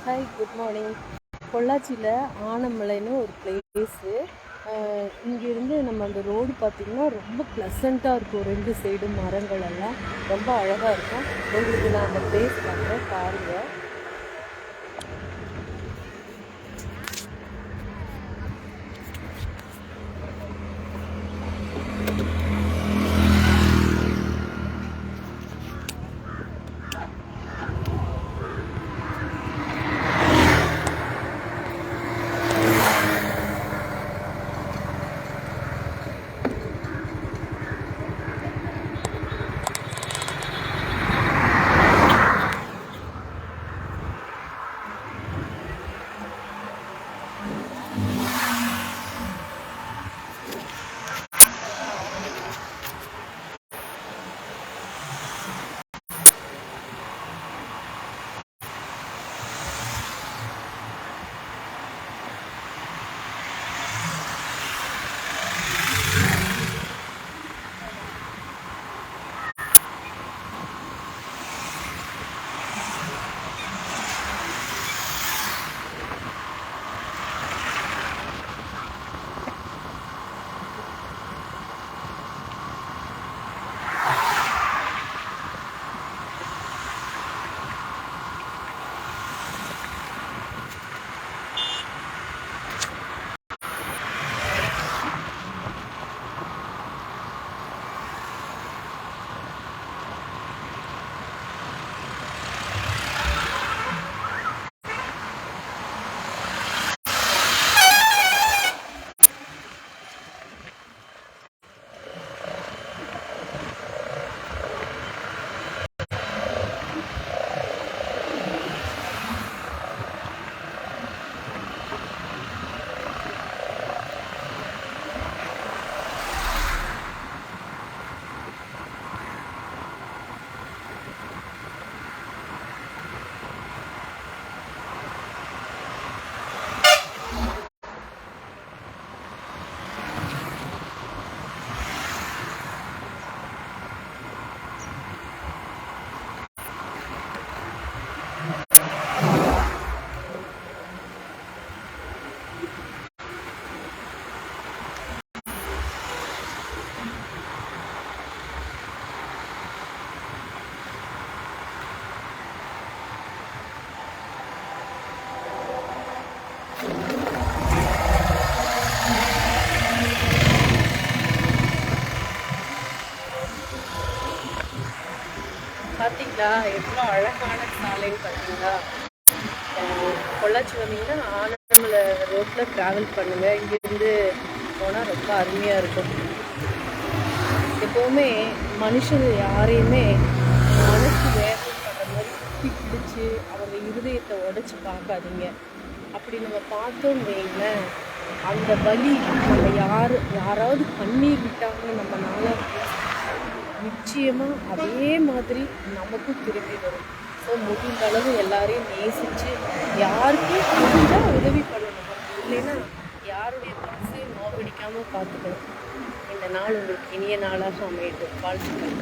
Hi, good morning. பொள்ளாச்சியில் ஆனமலைன்னு ஒரு place. இங்கேருந்து நம்ம அந்த ரோடு பார்த்திங்கன்னா ரொம்ப ப்ளசண்ட்டாக இருக்கும். 2 சைடும் மரங்கள் எல்லாம் ரொம்ப அழகாக இருக்கும். உங்களுக்கு நான் அந்த பிளேஸ் காட்டுறேன், பாருங்கள். பார்த்தீங்களா எவ்வளோ அழகான சாலைன்னு பார்த்தீங்களா? பொள்ளாச்சி வந்தீங்கன்னா ஆனமலை ரோட்டில் ட்ராவல் பண்ணுங்கள். இங்கேருந்து போனால் ரொம்ப அருமையாக இருக்கும். எப்போவுமே மனுஷங்க யாரையுமே மனசு வேதனைப்படுற மாதிரி குத்தி பிடிச்சி அவங்க இருதயத்தை உடச்சி பார்க்காதீங்க. அப்படி நம்ம பார்த்தோன்னு வைங்களேன், அந்த வலி நம்ம யாராவது கண்ணீர் விட்டாங்கன்னு நம்ம நல்லா நிச்சயமாக அதே மாதிரி நமக்கும் திரும்பி வரும். ஸோ முடிந்த அளவு எல்லாரையும் நேசித்து யாருக்கும் முடிஞ்சால் உதவி பண்ணணும். இல்லைன்னா யாருடைய மனசையும் நோவடிக்காமல் பார்த்துக்கணும். இந்த நாள் உங்களுக்கு இனிய நாளாக அமையட்டும். வாழ்த்துக்கள்.